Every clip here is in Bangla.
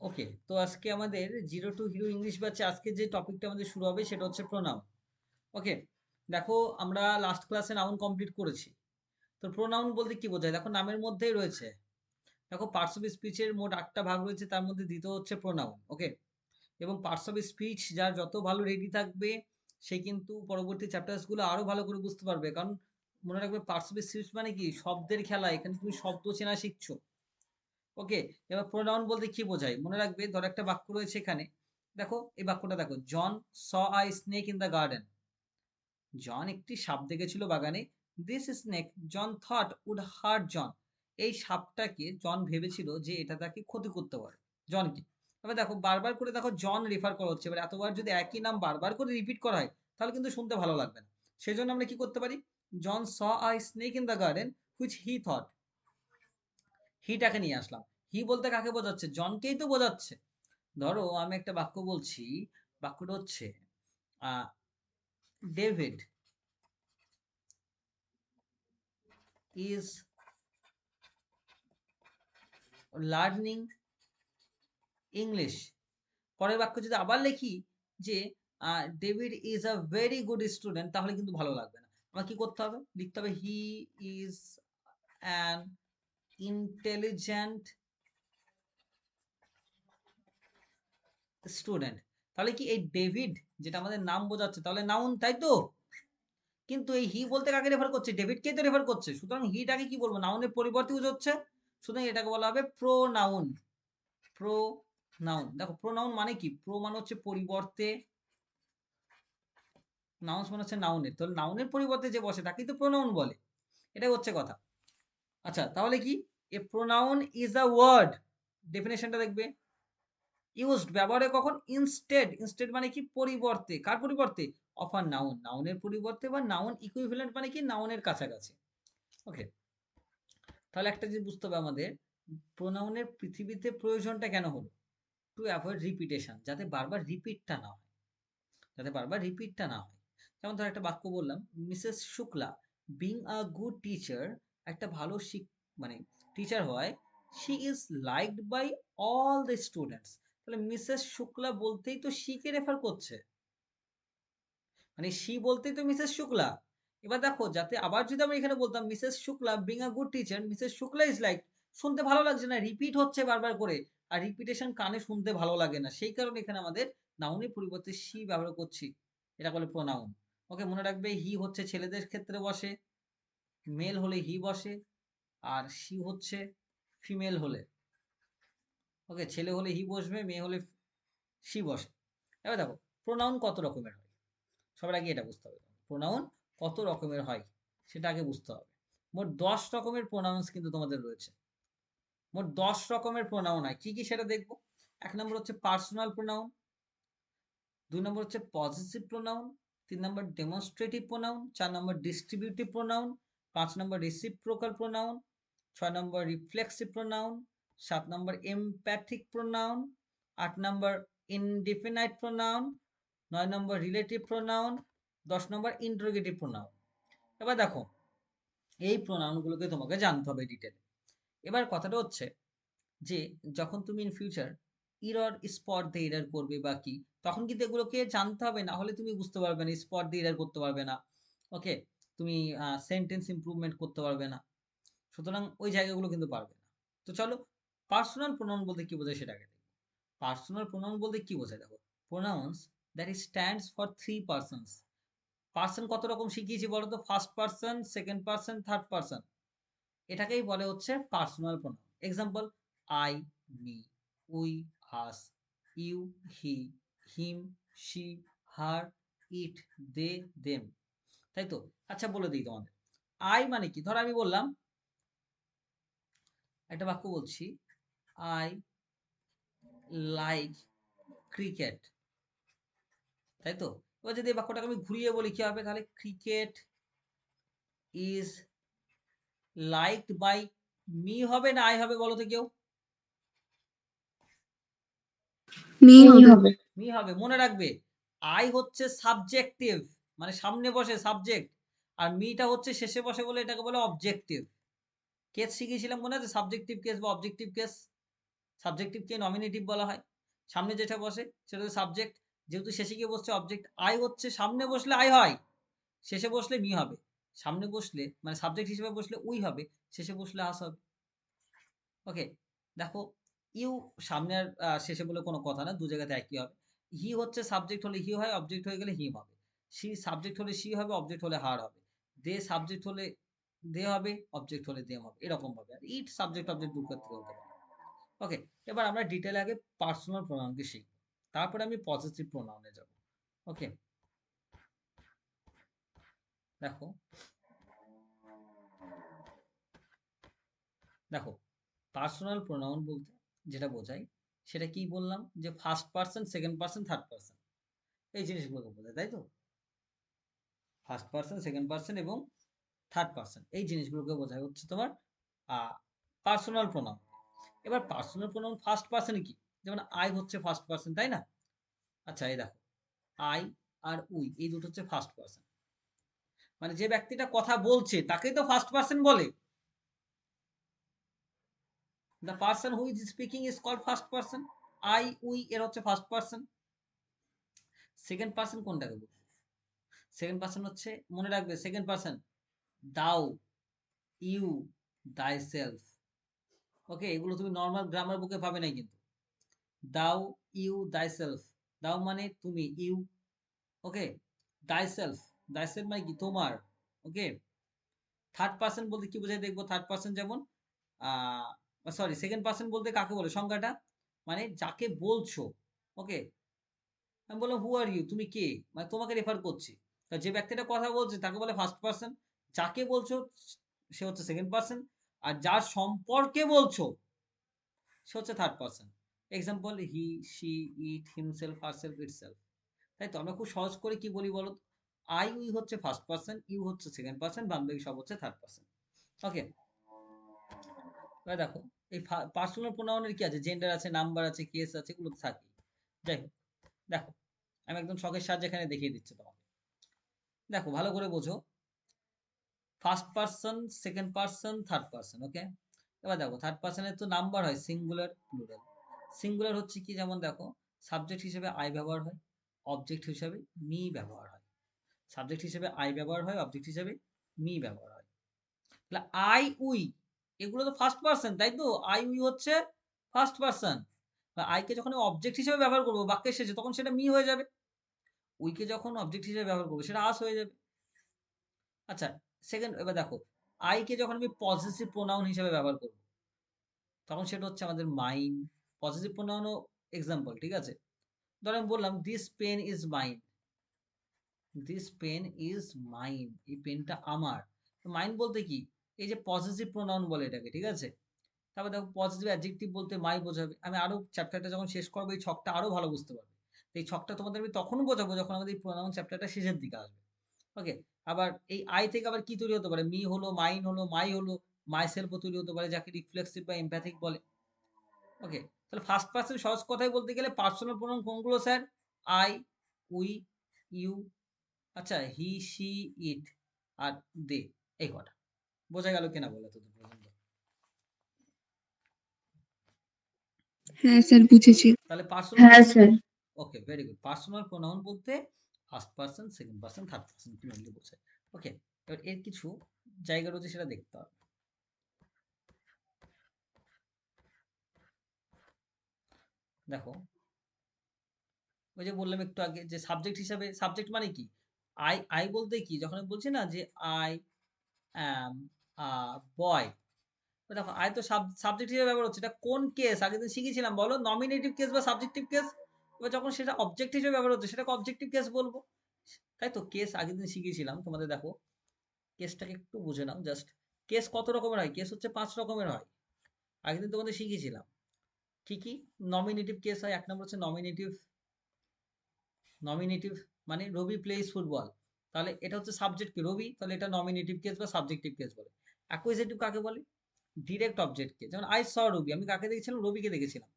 ওকে, তো আজকে আমাদের জিরো টু হিরো ইংলিশ ব্যাচে আজকে যে টপিকটা আমাদের শুরু হবে সেটা হচ্ছে প্রোনাউন। ওকে, দেখো আমরা লাস্ট ক্লাসে নাউন কমপ্লিট করেছি। তো প্রোনাউন বলতে কি বোঝায়? দেখো নামের মধ্যেই রয়েছে। দেখো পার্টস অফ স্পিচের মোট 8টা ভাগ রয়েছে, তার মধ্যে দ্বিতীয় হচ্ছে প্রোনাউন। ওকে, এবং পার্টস অফ স্পিচ যার যত ভালো রেডি থাকবে সে কিন্তু পরবর্তী চ্যাপ্টার্সগুলো আরো ভালো করে বুঝতে পারবে। কারণ মনে রাখবে পার্টস অফ স্পিচ মানে কি শব্দের খেলা, এখানে তুমি শব্দ চেনা শিখছো। ওকে, এবার প্রোনাউন বলতে কি বোঝায় মনে রাখবে। ধর একটা বাক্য রয়েছে এখানে, দেখো এই বাক্যটা দেখো, John saw a snake in the garden. John একটি সাপ দেখেছিল বাগানে। This snake John thought would hurt John. এই সাপটাকে জন ভেবেছিল যে এটা তাকে ক্ষতি করতে পারে, জনকে। এবার দেখো বারবার করে দেখো জন রেফার করা হচ্ছে। এবার এতবার যদি একই নাম বারবার করে রিপিট করা হয় তাহলে কিন্তু শুনতে ভালো লাগবে না। সেই জন্য আমরা কি করতে পারি, John saw a snake in the garden which he thought, হিটাকে নিয়ে আসলাম। হি বলতে কাকে বোঝাচ্ছে? জনকেই তো বোঝাচ্ছে। ধরো আমি একটা বাক্য বলছি, বাক্যটা হচ্ছে ডেভিড ইজ লার্নিং ইংলিশ। পরের বাক্য যদি আবার লিখি যে David is a very good student, তাহলে কিন্তু ভালো লাগবে না। আমার কি করতে হবে? লিখতে হবে he is an intelligent student. তাহলে কি এই ডেভিড যেটা আমাদের নাম বোঝাচ্ছে তাহলে নাউন, তাই তো? কিন্তু এই হি বলতে কাকে রেফার করছে? ডেভিডকেই তো রেফার করছে। সুতরাং হিটাকে কি বলবো? নাউনের পরিবর্তে ইউজ হচ্ছে। সুতরাং এটাকে বলা হবে প্রোনাউন। প্রোনাউন, দেখো প্রোনাউন মানে কি? প্রো মানে হচ্ছে পরিবর্তে, নাউন্স মানে হচ্ছে নাউনের। তাহলে নাউনের পরিবর্তে যে বসে তাকেই তো প্রোনাউন বলে। এটাই হচ্ছে কথা। আচ্ছা, তাহলে কি a pronoun is a word, ডেফিনেশনটা দেখবে। ইউজড ব্যবহারে কখন? ইনস্টেড। ইনস্টেড মানে কি? পরিবর্তে। কার পরিবর্তে? অফ আ নাউন, নাউনের পরিবর্তে, বা নাউন ইকুইভ্যালেন্ট মানে কি? নাউনের কাছাকাছি। ওকে, তাহলে একটা জিনিস বুঝতে হবে আমাদের, প্রোনাউনের পৃথিবীতে প্রয়োজনটা কেন হলো? টু অ্যাভয়েড রিপিটেশন, যাতে বারবার রিপিটটা না হয়, যাতে বারবার রিপিটটা না হয়। যেমন ধর একটা বাক্য বললাম, Mrs Shukla being a good teacher, একটা ভালো মানে টিচার হয়, she is liked by all the students. তাহলে মিসেস শুক্লা বলতেই তো শিকে রেফার করছে, মানে শি বলতেই তো মিসেস শুক্লা। এবার দেখো, যাতে আবার যদি আমি এখানে বলতাম Mrs Shukla being a good teacher, Mrs Shukla is like, শুনতে ভালো লাগছে না, রিপিট হচ্ছে বারবার করে। আর রিপিটেশন কানে শুনতে ভালো লাগে না, সেই কারণে এখানে আমাদের নাউনের পরিবর্তে শি ব্যবহার করছি। এটা বলে প্রোনাউন। ওকে, মনে রাখবে হি হচ্ছে ছেলেদের ক্ষেত্রে বসে, মেল হলে হি বসে। আর শি হচ্ছে ফিমেল হলে। ওকে, ছেলে হলে হি বসবে, মেয়ে হলে শি বসে। এবার দেখো প্রোনাউন কত রকমের হয়, সবার আগে এটা বুঝতে হবে। প্রোনাউন কত রকমের হয় সেটা আগে বুঝতে হবে। মোট 10 রকমের প্রোনাউন্স কিন্তু তোমাদের রয়েছে। মোট 10 রকমের প্রোনাউন হয়, কি কি সেটা দেখবো। 1 নম্বর হচ্ছে পার্সোনাল প্রোনাউন, 2 নম্বর হচ্ছে পজিটিভ প্রোনাউন, 3 নম্বর ডেমনস্ট্রেটিভ প্রোনাউন, 4 নম্বর ডিস্ট্রিবিউটিভ প্রোনাউন, 5 নম্বর রেসিপ্রোকাল প্রোনাউন, 6 নম্বর রিফ্লেক্সিভ প্রোনাউন, 7 নম্বর এমপ্যাথিক প্রোনাউন, 8 নম্বর ইনডিফিনাইট প্রোনাউন, 9 নম্বর রিলেটিভ প্রোনাউন, 10 নম্বর ইন্টারোগেটিভ প্রোনাউন। এবার দেখো এই প্রোনাউনগুলোকে তোমাকে জানতে হবে ডিটেলে। এবার কথাটা হচ্ছে যে যখন তুমি ইন ফিউচার ইরর স্পট দিয়ে এরর করবে বা কি, তখন কিন্তু এগুলোকে জানতে হবে, না হলে তুমি বুঝতে পারবে না, স্পট দিয়ে এরর করতে পারবে না। ওকে, তুমি সেন্টেন্স ইমপ্রুভমেন্ট করতে পারবে না। সুতরাং ওই জায়গাগুলো কিন্তু পারবে না। তো চলো, পার্সোনাল প্রোনাউন বলতে কি বোঝায় সেটাকে দেখো। পার্সোনাল প্রোনাউন বলতে কি বোঝায় দেখো, pronouns that stands for three persons. Person কত রকম শিখিয়েছি বলো তো? First person, second person, third person. এটাকেই বলে হচ্ছে personal pronoun. Example, I, me, we, us, you, he, him, she, her, it, they, them. তাই তো? আচ্ছা বলে দিই তোমাদের, আই মানে কি। ধর আমি বললাম, একটা বাক্য বলছি, আই লাইক ক্রিকেট, তাই তো? এবার যদি এই বাক্যটাকে আমি ঘুরিয়ে বলি কি হবে? তাহলে cricket is liked by me হবে না আই হবে বলো তো কেউ? মি হবে। মি হবে। মনে রাখবে আই হচ্ছে সাবজেক্টিভ, মানে সামনে বসে সাবজেক্ট, আর মিটা হচ্ছে শেষে বসে বলে এটাকে বলে অবজেক্টিভ। কেস শিখিয়েছিলাম মনে আছে? সাবজেক্টিভ কেস বা অবজেক্টিভ কেস। সাবজেক্টিভকে নমিনেটিভ বলা হয়। সামনে যেটা বসে সেটা হচ্ছে সাবজেক্ট, যেহেতু শেষে গিয়ে বসছে অবজেক্ট। আই হচ্ছে সামনে বসলে আই হয়, শেষে বসলে মি হবে। সামনে বসলে মানে সাবজেক্ট হিসেবে বসলে উই হবে, শেষে বসলে আস হবে। ওকে, দেখো ইউ সামনে আর শেষে বলে কোনো কথা না, দু জায়গাতে একই হবে। হি হচ্ছে সাবজেক্ট হলে হি হয়, অবজেক্ট হয়ে গেলে হিম হবে। সি সাবজেক্ট হলে সি হবে, অবজেক্ট হলে হার হবে। দে সাবজেক্ট হলে দে হবে, অবজেক্ট হলে দেম হবে, এরকম ভাবে। আর ইট সাবজেক্ট অবজেক্ট দু ক্ষেত্রে হতে পারে। ওকে, এবার আমরা ডিটেলে আগে পার্সোনাল প্রোনাউনকে শিখব, তারপরে আমি পজিটিভ প্রোনাউনে যাব। ওকে, দেখো দেখো পার্সোনাল প্রোনাউন বলতে যেটা বোঝায় সেটা কি বললাম, যে first person, second person, third person, এই জিনিসগুলোকে বোঝায়, তাই তো? ফার্স্ট পার্সন, সেকেন্ড পার্সন এবং থার্ড পার্সন, এই জিনিসগুলোকে বোঝায় হচ্ছে তোমার পার্সোনাল প্রোনাউন। এবার পার্সোনাল প্রোনাউন ফার্স্ট পার্সনে কি, যেমন আই হচ্ছে ফার্স্ট পার্সন, তাই না? আচ্ছা, এই দেখো আই আর উই এই দুটো হচ্ছে ফার্স্ট পার্সন, মানে যে ব্যক্তিটা কথা বলছে তাকেই তো ফার্স্ট পার্সন বলে। The person who is speaking is called first person. I we এর হচ্ছে ফার্স্ট পার্সন। সেকেন্ড পার্সন কোনটাকে বলবো? সেকেন্ড পার্সন হচ্ছে, মনে রাখবে, সেকেন্ড পার্সন দাও, ইউ, দাই সেলফ। ওকে, এগুলো তুমি নর্মাল গ্রামার বুকে পাবে নাই কিন্তু। দাও, ইউ, দাই সেলফ। দাও মানে তুমি, ইউ। ওকে, দাই সেলফ, দাই সেলফ মানে কি, তোমার। ওকে, থার্ড পার্সন বলতে কি বোঝায় দেখবো। থার্ড পার্সন যেমন সরি, সেকেন্ড পার্সন বলতে কাকে বলে সংজ্ঞাটা, মানে যাকে বলছো। ওকে, আমি বললাম হু আর ইউ, তুমি কে, মানে তোমাকে রেফার করছি। তা যে ব্যক্তিটা কথা বলছে তাকে বলে ফার্স্ট পার্সন, যাকে বলছো সে হচ্ছে সেকেন্ড পার্সন, আর যার সম্পর্কে বলছো সে হচ্ছে third person. Example, he, she, it, himself, herself, itself. তাই তো আমরা খুব সহজ করে কি বলি বলো তো? আই উই হচ্ছে ফার্স্ট পার্সন, ইউ হচ্ছে সেকেন্ড পার্সন, বাকি সব হচ্ছে থার্ড পার্সন। ওকে, এবার দেখো এই পার্সোনাল প্রোনাউনের কি আছে, জেন্ডার আছে, নাম্বার আছে, কেস আছে, এগুলো তো থাকেই। যাই হোক, দেখো আমি একদম শখের সাহায্যে এখানে দেখিয়ে দিচ্ছি তোমাকে। দেখো ভালো করে বোঝো, first person, second person, third person. Okay, এবার দেখো থার্ড পার্সনের তো নাম্বার হয় সিঙ্গুলার, প্লুরাল। সিঙ্গুলার হচ্ছে কি, যেমন দেখো সাবজেক্ট হিসেবে আই ব্যবহার হয়, অবজেক্ট হিসেবে মি ব্যবহার হয়। সাবজেক্ট হিসেবে আই ব্যবহার হয়, অবজেক্ট হিসেবে মি ব্যবহার হয়। তাহলে আই উই এগুলো তো ফার্স্ট পার্সন, তাই তো? আই উই হচ্ছে ফার্স্ট পার্সন। আইকে যখন অবজেক্ট হিসেবে ব্যবহার করবো বাক্যের শেষে, তখন সেটা মি হয়ে যাবে। উইকে যখন অবজেক্ট হিসেবে ব্যবহার করবো সেটা আস হয়ে যাবে। আচ্ছা, সেকেন্ড, এবার দেখো আইকে যখন আমি পজিটিভ প্রোনাউন হিসেবে ব্যবহার করব তখন সেটা হচ্ছে আমাদের মাইন। পজিটিভ প্রোনাউনও এক্সাম্পল, ঠিক আছে? ধরো আমি বললাম this pen is mine, this pen is mine, এই পেনটা আমার। মাইন বলতে কি, এই যে পজিটিভ প্রোনাউন বলে এটাকে, ঠিক আছে? তারপর দেখো পজিটিভ অ্যাডজেক্টিভ বলতে মাই বোঝাবে। আমি আরো চ্যাপ্টারটা যখন শেষ করবো এই ছকটা আরো ভালো বুঝতে পারবে। এই ছকটা তোমাদের আমি তখনও বোঝাবো যখন আমাদের এই প্রোনাউন চ্যাপ্টারটা শেষের দিকে আসবে। ওকে, আবার এই আই থেকে আবার কি তৈরি হতে পারে, মি হলো, মাইন হলো, মাই হলো, মাই সেলফও তৈরি হতে পারে, যাকে রিফ্লেক্সিভ বা এমপ্যাথিক বলে। ওকে, তাহলে ফার্স্ট পার্সন সহজ কথায় বলতে গেলে পার্সোনাল প্রোনাউন কোনগুলো স্যার? আই, উই, ইউ, আচ্ছা হি, শি, ইট আর দে, এই কটা। বোঝা গেল কিনা বলে তো পর্যন্ত? হ্যাঁ স্যার, বুঝেছি। তাহলে পার্সোনাল, হ্যাঁ স্যার। ওকে, ভেরি গুড। পার্সোনাল প্রোনাউন বলতে first person, second person, third person mainly বোঝায়। ওকে, এবার এর কিছু জায়গা রয়েছে সেটা দেখতে হবে। দেখো ওই যে বললাম একটু আগে যে সাবজেক্ট হিসাবে, সাবজেক্ট মানে কি, আই আই বলতে কি, যখন আমি বলছি না যে আই অ্যাম আ বয়, দেখো আই তো সাবজেক্ট হিসেবে ব্যবহার হচ্ছে। এটা কোন কেস আগে দিন শিখেছিলাম বলো, নমিনেটিভ কেস বা সাবজেক্টিভ কেস? এবার যখন সেটা অবজেক্ট হিসেবে ব্যবহার হচ্ছে সেটাকে অবজেক্টিভ কেস বলবো, তাই তো? কেস আগের দিন শিখিয়েছিলাম তোমাদের, দেখো কেসটাকে একটু বুঝে নাও জাস্ট। কেস কত রকমের হয়? কেস হচ্ছে 5 রকমের হয়, আগের দিন তোমাদের শিখিয়েছিলাম। কি কি? নমিনেটিভ কেস হয়, এক নম্বর হচ্ছে নমিনেটিভ। নমিনেটিভ মানে রবি প্লেইস ফুটবল, তাহলে এটা হচ্ছে সাবজেক্ট কি, রবি, তাহলে এটা নমিনেটিভ কেস বা সাবজেক্টিভ কেস বলে। অ্যাকুইজিটিভ কাকে বলে? ডিরেক্ট অবজেক্টকে, যেমন আই স রবি, আমি কাকে দেখেছিলাম? রবিকে দেখেছিলাম।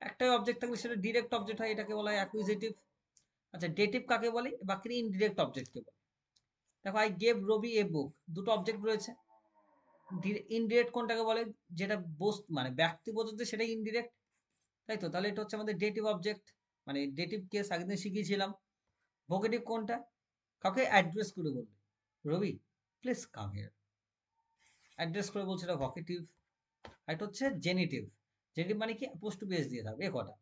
একটাই অবজেক্ট থাকলে সেটা ডিরেক্ট অবজেক্ট হয়, এটাকে বলা হয় অ্যাকুইজিটিভ। আচ্ছা, ডেটিভ কাকে বলে? বাকি ইনডিরেক্ট অবজেক্টকে বলে। দেখো আই গেভ রবি এ বুক, দুটো অবজেক্ট রয়েছে। ইনডিরেক্ট কোনটাকে বলে? যেটা মানে ব্যক্তি বোঝাতে সেটা ইনডিরেক্ট। তাই তো? তাহলে এটা হচ্ছে আমাদের ডেটিভ অবজেক্ট, মানে ডেটিভ কেস আগের দিন শিখিয়েছিলাম। ভোকেটিভ কোনটা? কাউকে অ্যাড্রেস করে বলবে, রবি প্লিজ কাম হিয়ার, অ্যাড্রেস করে বলছে, এটা ভোকেটিভ। এটা হচ্ছে জেনিটিভ। জেনিটিভ মানে কি? অ্যাপোস্ট্রোফি এস দিয়ে থাকবে, এ কটা।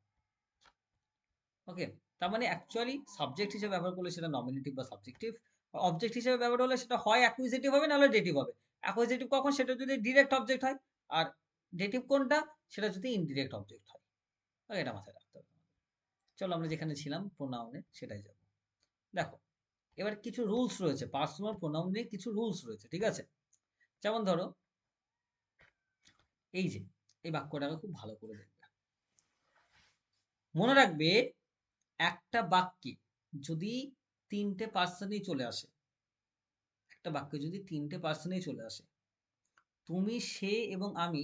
ওকে, তার মানে অ্যাকচুয়ালি সাবজেক্ট হিসেবে ব্যবহার করলে সেটা নমিনেটিভ বা সাবজেক্টিভ, অবজেক্ট হিসেবে ব্যবহার হলে সেটা হয় অ্যাকুইজিটিভ হবে, নাহলে ডেটিভ হবে। অ্যাকুইজিটিভ কখন? সেটা যদি ডিরেক্ট অবজেক্ট হয়। আর ডেটিভ কোনটা? সেটা যদি ইনডিরেক্ট অবজেক্ট হয়। এটা মাথায় রাখতে হবে। চলো আমরা যেখানে ছিলাম প্রোনাউনে, সেটাই যাব। দেখো, এবার কিছু রুলস রয়েছে পার্সোনাল প্রোনাউন নিয়ে, কিছু রুলস রয়েছে, ঠিক আছে? যেমন ধরো এই যে এই বাক্যটাকে খুব ভালো করে দেখবে, মনে রাখবে একটা বাক্যে যদি তিনটে পার্সনই চলে আসে, একটা বাক্যে যদি তিনটে পার্সনই চলে আসে, তুমি, সে এবং আমি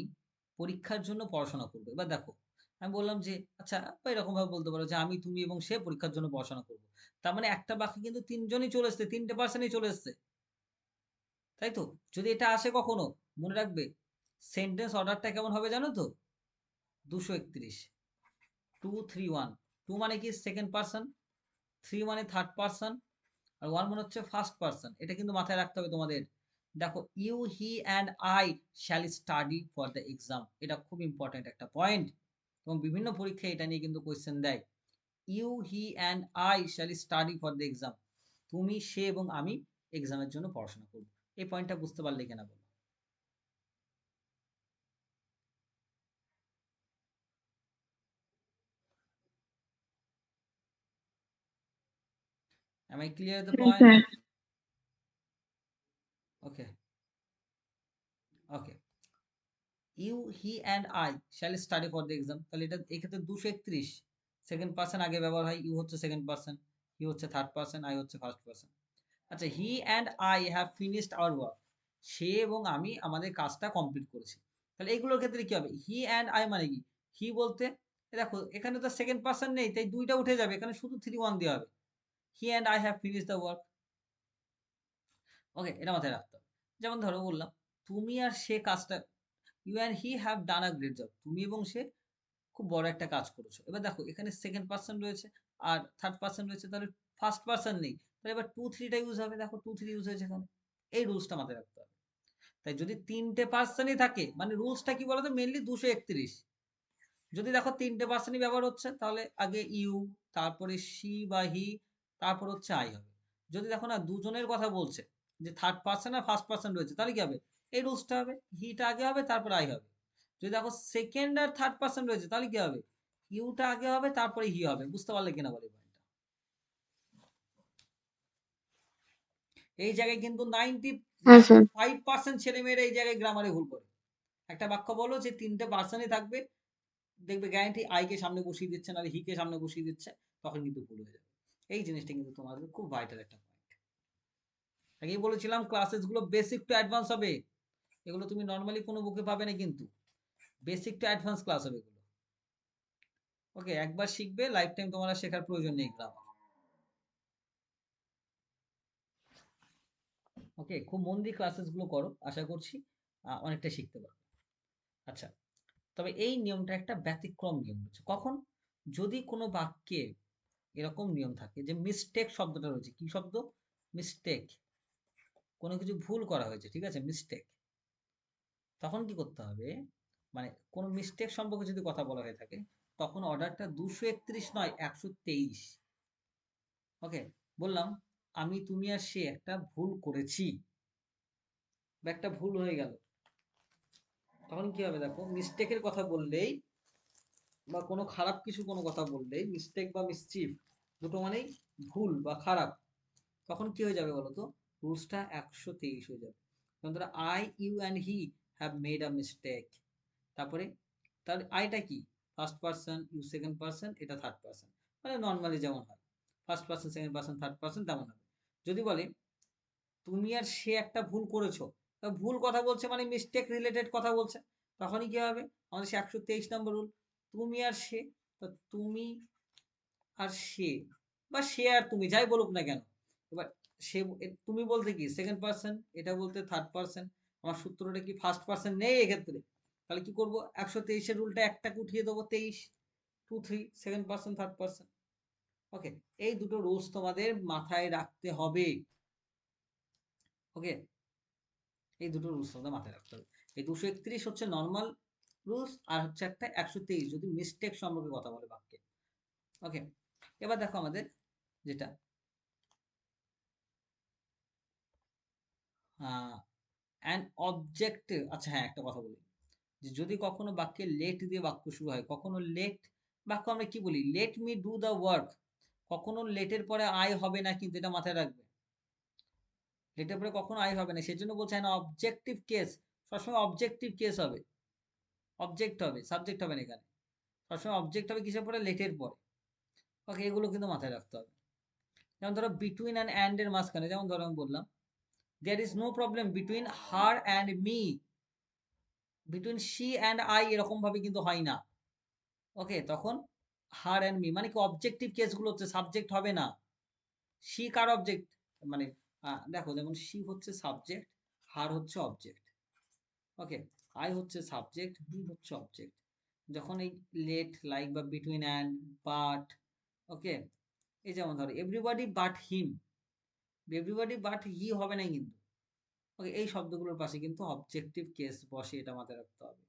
পরীক্ষার জন্য পড়াশোনা করবো। এবার দেখো, আমি বললাম যে আচ্ছা, বা এরকম ভাবে বলতে পারো যে আমি, তুমি এবং সে পরীক্ষার জন্য পড়াশোনা করবো। তার মানে একটা বাক্যে কিন্তু তিনজনই চলে এসছে, তিনটে পার্সনই চলে এসছে, তাই তো? যদি এটা আসে কখনো, মনে রাখবে সেন্টেন্স অর্ডারটা কেমন হবে জানো তো? 231, 231। 2 মানে কি? সেকেন্ড পার্সন, 3 মানে থার্ড পার্সন, আর 1 মানে হচ্ছে ফার্স্ট পার্সন। এটা কিন্তু মাথায় রাখতে হবে তোমাদের। দেখো, you, he and I shall study for the exam, এটা খুব ইম্পর্টেন্ট একটা পয়েন্ট, এবং বিভিন্ন পরীক্ষায় এটা নিয়ে কিন্তু কোয়েশ্চেন দেয়। You, he and I shall study for the exam, তুমি, সে এবং আমি এক্সামের জন্য পড়াশোনা করব। এই পয়েন্টটা বুঝতে পারলে কিনা বলো? Am I clear the হ্যাঁ point? Sir. Okay, okay. You, he and I shall study for the exam, তাহলে এটা এক্ষেত্রে 231 সেকেন্ড পার্সন আগে ব্যবহার হয়। ইউ হচ্ছে সেকেন্ড পার্সন, হি হচ্ছে থার্ড পার্সন, আই হচ্ছে ফার্স্ট পার্সন। আচ্ছা, he and I have finished our work, সে এবং আমি আমাদের কাজটা কমপ্লিট করেছি। তাহলে এগুলোর ক্ষেত্রে কি হবে? হি অ্যান্ড আই মানে কি? হি বলতে দেখো এখানে তো সেকেন্ড পার্সন নেই, তাই দুইটা উঠে যাবে, এখানে শুধু 3 1 দেওয়া হবে। He and I have finished the work. Okay, এটা মাথায় রাখতে হবে। যেমন ধরো বললাম, তুমি আর সে কাজটা, you and he have done a great job, তুমি এবং সে খুব বড় একটা কাজ করেছো। এবার দেখো এখানে সেকেন্ড পার্সন রয়েছে আর থার্ড পার্সন রয়েছে, তাহলে ফার্স্ট পার্সন নেই, তাহলে এবার 2 3টা ইউজ হবে। দেখো 2 3 ইউজ হয়েছে এখানে। এই রুলসটা মাথায় রাখতে হবে। তাই যদি তিনটে পার্সনই থাকে, মানে রুলসটা কি বলতো, মেনলি 231। যদি দেখো তিনটে পার্সনই ব্যবহার হচ্ছে, তাহলে আগে ইউ, তারপরে সি বা হি, তারপর হচ্ছে আই হবে। যদি দেখো না দুজনের কথা বলছে, যে থার্ড পার্সন আর ফার্স্ট পার্সন রয়েছে, তাহলে কি হবে? এই রুলসটা হবে, হিটা আগে হবে তারপর আই হবে। যদি দেখো সেকেন্ড আর থার্ড পার্সন রয়েছে, তাহলে কি হবে? ইউটা আগে হবে তারপরে হি হবে। বুঝতে পারলে কিনা বলে পয়েন্টটা? এই জায়গায় কিন্তু হ্যাঁ স্যার। 95% ছেলেমেয়েরা এই জায়গায় গ্রামারে ভুল করে। একটা বাক্য বলো যে তিনটে পার্সনই থাকবে, দেখবে গ্যারান্টি আই কে সামনে বসিয়ে দিচ্ছে, নাহলে হি কে সামনে বসিয়ে দিচ্ছে, তখন কিন্তু ভুল হয়ে যাবে। এই জিনিসটা কিন্তু তোমাদের খুব ভাইটাল একটা পয়েন্ট। আগেই বলেছিলাম ক্লাসেস গুলো বেসিক টু অ্যাডভান্স হবে, এগুলো তুমি নর্মালি কোনো বুকে পাবে না, কিন্তু বেসিক টু অ্যাডভান্স ক্লাস হবে এগুলো। ওকে, একবার শিখবে, লাইফ টাইম তোমার আর শেখার প্রয়োজন নেই গ্রামার। ওকে, খুব মন দিয়ে ক্লাসেস গুলো করো, আশা করছি অনেকটা শিখতে পারবে। আচ্ছা, তবে এই নিয়মটা একটা ব্যতিক্রম নিয়ম রয়েছে। কখন? যদি কোনো বাক্যে এরকম নিয়ম থাকে যে মিস্টেক শব্দটা রয়েছে, কি শব্দ? মিস্টেক, কোনো কিছু ভুল করা হয়েছে, ঠিক আছে, মিস্টেক। তখন কি করতে হবে? মানে কোনো মিস্টেক সম্পর্কে যদি কথা বলা হয়ে থাকে, তখন অর্ডারটা 231 নয়, 123। ওকে, বললাম আমি, তুমি আর সে একটা ভুল করেছি, বা একটা ভুল হয়ে গেল, তখন কি হবে? দেখো মিস্টেকের কথা বললেই, বা কোনো খারাপ কিছু কোনো কথা বললেই, মিস্টেক বা মিসচিফ দুটো মানেই ভুল বা খারাপ, তখন কি হয়ে যাবে বলো তো? রুলসটা 123 হয়ে যাবে। যেমন ধরো I, you and he have made a mistake, তারপরে তার আইটা কি? First person, you second person, এটা থার্ড পার্সন, মানে নর্মালি যেমন হয় first person second person third person, তেমন হবে। যদি বলে তুমি আর সে একটা ভুল করেছো, তা ভুল কথা বলছে মানে মিস্টেক রিলেটেড কথা বলছে, তখনই কি হবে? আমাদের সে 123 নম্বর রুল, তুমি আর সে, তা তুমি আর সে, বা সে আর তুমি, যাই বলুক না কেন। এবার সে, তুমি বলতে কি সেকেন্ড পার্সন, এটা বলতে থার্ড পার্সন, আমার সূত্রটা কি ফার্স্ট পার্সন নেই এক্ষেত্রে, তাহলে কি করব? 123-এর রুলটা একটাকে উঠিয়ে দেবো, 23। 2 3 সেকেন্ড পারসন থার্ড পারসন। ওকে, এই দুটো রুলস তোমাদের মাথায় রাখতে হবে। ওকে, এই দুটো রুলস তোমাদের মাথায় রাখতে হবে। এই 231 হচ্ছে নর্মাল রুলস, আর হচ্ছে একটা 123 যদি মিস্টেক সম্পর্কে কথা বলে বাক্যে। ওকে, এবার দেখো আমাদের যেটা অ্যান অবজেক্টিভ। আচ্ছা হ্যাঁ, একটা কথা বলি, যে যদি কখনো বাক্যে লেট দিয়ে বাক্য শুরু হয়, কখনো লেট বাক্য আমরা কি বলি, let me do the work, কখনো লেটের পরে আই হবে না, কিন্তু এটা মাথায় রাখবে, লেটের পরে কখনো আই হবে না। সেই জন্য বলছে না অবজেক্টিভ কেস, সবসময় অবজেক্টিভ কেস হবে, অবজেক্ট হবে, সাবজেক্ট হবে না এখানে। সবসময় অবজেক্ট হবে কিসের পরে, লেটের পরে। ওকে, এগুলো কিন্তু মাথায় রাখতে হবে। যেমন ধরো বিটুইন অ্যান্ড এর মাঝখানে, যেমন ধরো আমি বললাম there is no problem between her and me, between she and I এরকম ভাবে কিন্তু হয় না। ওকে, তখন হার অ্যান্ড মি মানে কি অবজেক্টিভ কেসগুলো হচ্ছে, সাবজেক্ট হবে না। শি কার অবজেক্ট, মানে দেখো যেমন শি হচ্ছে সাবজেক্ট, হার হচ্ছে অবজেক্ট। ওকে, আই হচ্ছে সাবজেক্ট, মি হচ্ছে অবজেক্ট। যখন এই লেট, লাইক বা বিটুইন অ্যান্ড, বাট, ওকে, এই যেমন ধরো everybody but him, everybody but he হবে না কিন্তু। ওকে, এই শব্দগুলোর পাশে কিন্তু অবজেক্টিভ কেস বসে, এটা মাথায় রাখতে হবে।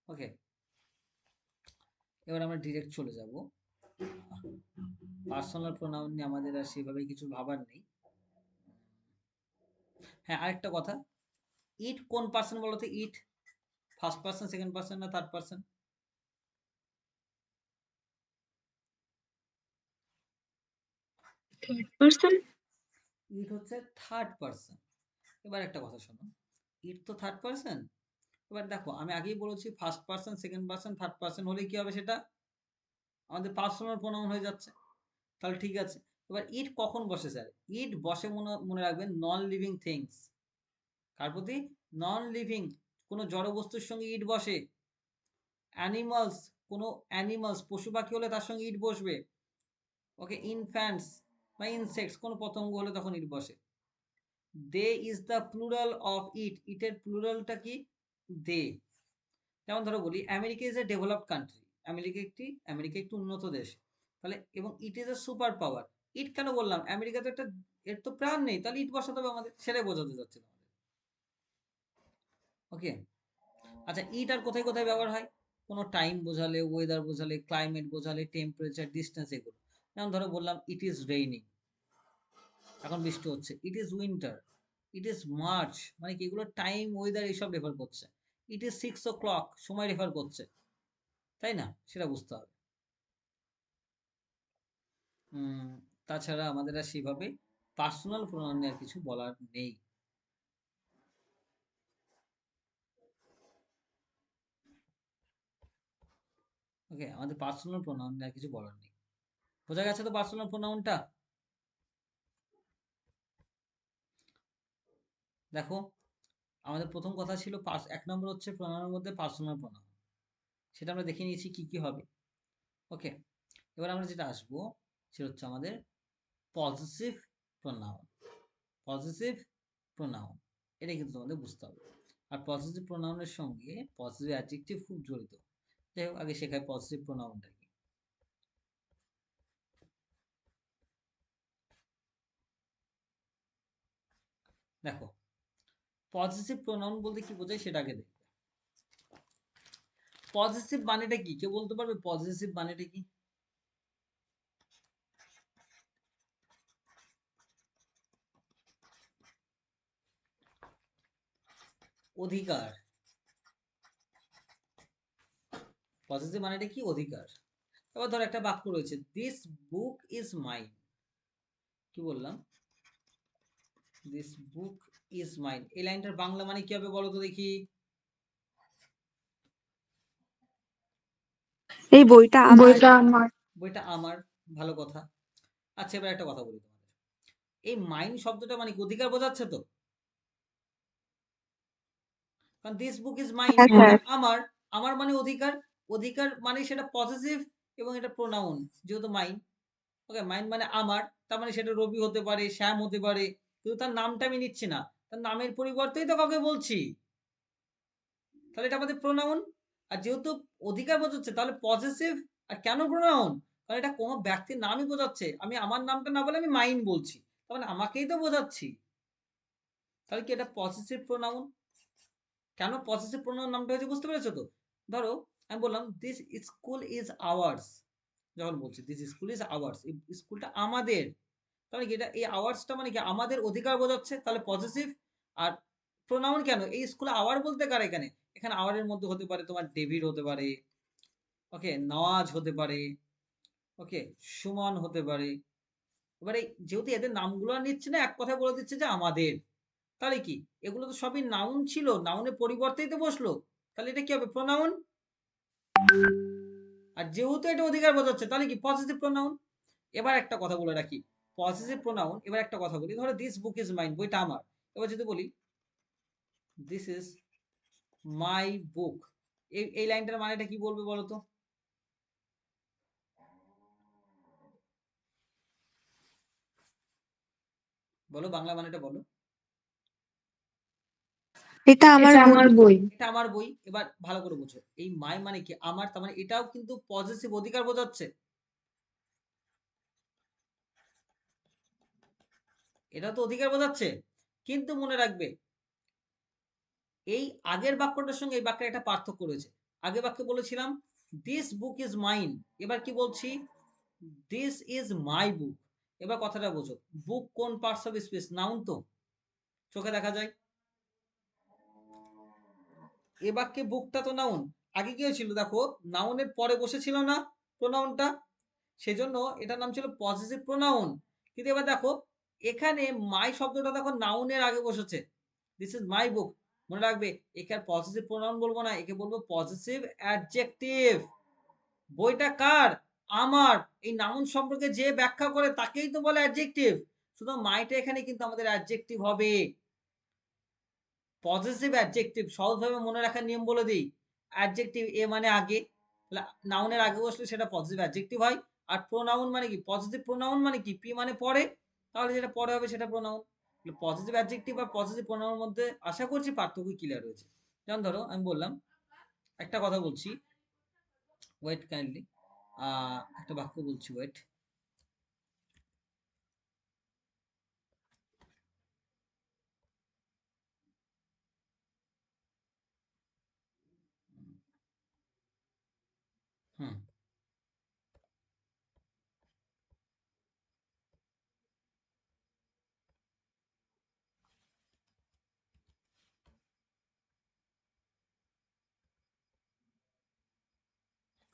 ওকে, এবার আমরা ডিরেক্ট চলে যাব পার্সোনাল প্রোনাউন নিয়ে, আমাদের আর সেভাবে কিছু ভাবার নেই। হ্যাঁ, আরেকটা কথা, ইট কোন পার্সন বলো তো, it first person, second person না third person? Third person. It হচ্ছে থার্ড পার্সন। এবার একটা কথা শোনো, ইট তো থার্ড পার্সন। এবার দেখো আমি আগেই বলেছি first person, second person, third person হলে কি হবে, সেটা আমাদের পার্সোনাল প্রোনাউন হয়ে যাচ্ছে। তাহলে ঠিক আছে। এবার ইট কখন বসে স্যার? ইট বসে মনে মনে রাখবেন নন লিভিং থিংস। কার প্রতি? নন লিভিং, কোনো জড় বস্তুর সঙ্গে ইট বসে। অ্যানিমালস, কোনো অ্যানিমালস পশু পাখি হলে তার সঙ্গে ইট বসবে। ওকে, ইনফ্যান্টস বা ইনসেক্টস কোনো পতঙ্গ হলে তখন ইট বসে। They is the plural of it, ইটের প্লুরালটা কি? দে। যেমন ধরো বলি America is a developed country, America একটি উন্নত দেশ। তাহলে এবং it is a super power. ইট কেন বললাম? আমেরিকা তো একটা, এর তো প্রাণ নেই, তাহলে ইট বসাতে হবে আমাদের, সেটাই বোঝাতে যাচ্ছে আমাদের। ওকে, আচ্ছা ইট আর কোথায় কোথায় ব্যবহার হয়? কোনো টাইম বোঝালে, ওয়েদার বোঝালে, ক্লাইমেট বোঝালে, টেম্পারেচার, ডিস্টেন্স, এগুলো। যেমন ধরো বললাম ইট ইজ রেইনিং, এখন বৃষ্টি হচ্ছে। It is winter, it is March, মানে কি এগুলো টাইম, ওয়েদার এইসব রেফার করছে। ইট ইজ 6 o'clock, সময় রেফার করছে, তাই না? সেটা বুঝতে হবে। তাছাড়া আমাদের আর সেভাবে পার্সোনাল প্রোনাউন নিয়ে আর কিছু বলার নেই। ওকে, আমাদের পার্সোনাল প্রোনাউন নিয়ে আর কিছু বলার নেই। বোঝা গেছে তো পার্সোনাল প্রোনাউনটা? দেখো আমাদের প্রথম কথা ছিল 1 নম্বর হচ্ছে প্রোনাউনের মধ্যে পার্সোনাল প্রোনাউন, সেটা আমরা দেখে নিয়েছি কি কি হবে। ওকে, এবার আমরা যেটা আসবো সেটা হচ্ছে আমাদের পজিটিভ প্রোনাউন। পজিটিভ প্রোনাউন, এটা কিন্তু তোমাদের বুঝতে হবে। আর পজিটিভ প্রোনাউনের সঙ্গে পজিটিভ অ্যাডজেক্টিভ খুব জড়িত। যাই হোক, আগে শেখায় পজিটিভ প্রোনাউনটা কি। দেখো পজিটিভ প্রোনাউন বলতে কি বোঝায় সেটা আগে দেখবে। পজিটিভ মানেটা কি, কেউ বলতে পারবে পজিটিভ মানেটা কি? অধিকার। পজিটিভ মানেটা কি? অধিকার। এবার ধর একটা বাক্য রয়েছে, দিস বুক ইজ মাইন। কি বললাম? দিস বুক ইজ মাইন, এই লাইনটার বাংলা মানে কি হবে বলো তো দেখি? এই বইটা আমার। বইটা আমার, ভালো কথা। আচ্ছা এবার একটা কথা বলি তোমাদের, এই মাইন শব্দটা মানে কি অধিকার বোঝাচ্ছে তো? কারণ দিস বুক ইজ মাইন হ্যাঁ মানে স্যার। আমার, আমার মানে অধিকার, অধিকার মানে সেটা পজিটিভ, এবং এটা প্রোনাউন যেহেতু মাইন। ওকে, মাইন মানে আমার, তার মানে সেটা রবি হতে পারে, শ্যাম হতে পারে, কিন্তু তার নামটা আমি নিচ্ছি না, তার নামের পরিবর্তেই তো কাউকে বলছি, তাহলে এটা আমাদের প্রোনাউন। আর যেহেতু অধিকার বোঝাচ্ছে তাহলে পজিটিভ আর কেন প্রোনাউন? কারণ এটা কোনো ব্যক্তির নামই বোঝাচ্ছে। আমি আমার নামটা না বলে আমি মাইন বলছি। তার মানে আমাকেই তো বোঝাচ্ছি। তাহলে কি এটা পসেসিভ প্রোনাউন? কেন পসেসিভ প্রোনাউন নামটা হয়েছে বুঝতে পেরেছো তো? ধরো আমি বললাম দিস স্কুল ইজ আওয়ার্স। যখন বলছি দিস স্কুল ইজ আওয়ার্স, এই স্কুলটা আমাদের। তাহলে কি এটা এই আওয়ার্সটা মানে কি আমাদের অধিকার বোঝাচ্ছে, তাহলে পজিটিভ। আর প্রোনাউন কেন? এই স্কুলে আওয়ার বলতে কার এখানে? এখানে আওয়ারের মধ্যে হতে পারে তোমার ডেভিড হতে পারে, ওকে, নওয়াজ হতে পারে, ওকে, সুমন হতে পারে। এবারে যেহেতু এদের নামগুলো নিচ্ছে না, এক কথায় বলে দিচ্ছে যে আমাদের। তাহলে কি এগুলো তো সবই নাউন ছিল, নাউনের পরিবর্তেই তো বসলো। তাহলে এটা কি হবে? প্রোনাউন। আর যেহেতু এটা অধিকার বোঝাচ্ছে তাহলে কি পজিটিভ প্রোনাউন। এবার একটা কথা বলে রাখি, পজিটিভ প্রোনাউন। এবার একটা কথা বলি, ধরো দিস বুক ইজ মাইন, বইটা আমার। এবার যদি বলি দিস ইজ মাই বুক, এই লাইনটার মানেটা কি বলবে বলো তো? বলো বাংলা মানেটা বলো। এটা আমার বই। এটা আমার বই। এবার ভালো করে বুঝো, এই মাই মানে কি আমার, তার মানে এটাও কিন্তু পজিটিভ অধিকার বোঝাচ্ছে। এটা তো অধিকার বোঝাচ্ছে। কিন্তু মনে রাখবে এই আগের বাক্যটার সঙ্গে এই বাক্যের একটা পার্থক্য রয়েছে। আগের বাক্যে বলেছিলাম দিস বুক ইজ মাইন, এবার কি বলছি? দিস ইজ মাই বুক। এবার কথাটা বোঝো, বুক কোন পার্টস অফ স্পিচ? নাউন তো, চোখে দেখা যায়। এ বাক্যে বুকটা তো নাউন। আগে কি হয়েছিল দেখো, নাউনের পরে বসেছিল না প্রোনাউনটা, সেজন্য এটার নাম ছিল পজিটিভ প্রোনাউন। কিন্তু এবার দেখো এখানে মাই শব্দটা দেখো নাউনের আগে বসেছে, দিস ইজ মাই বুক। মনে রাখবে একে আর পজিটিভ প্রোনাউন বলবো না, একে বলবো পজিটিভ অ্যাডজেক্টিভ। বইটা কার? আমার। এই নাউন সম্পর্কে যে ব্যাখ্যা করে তাকেই তো বলে অ্যাডজেক্টিভ। শুধু মাইটা এখানে কিন্তু আমাদের অ্যাডজেক্টিভ হবে। পজিটিভ অ্যাডজেক্টিভ সহজভাবে মনে রাখার নিয়ম বলে দিই, অ্যাডজেক্টিভ এ মানে আগে, নাউনের আগে বসলে সেটা পজিটিভ অ্যাডজেক্টিভ হয়। আর প্রোনাউন মানে কি? পজিটিভ প্রোনাউন মানে কি? পি মানে পরে, তাহলে যেটা পরে হবে সেটা প্রোনাউন। পজিটিভ অ্যাডজেক্টিভ আর পজিটিভ প্রোনাউনের মধ্যে আশা করছি পার্থক্য ক্লিয়ার হয়েছে। যেমন ধরো আমি বললাম, একটা কথা বলছি, ওয়েট কাইন্ডলি, একটা বাক্য বলছি, ওয়েট। হুম,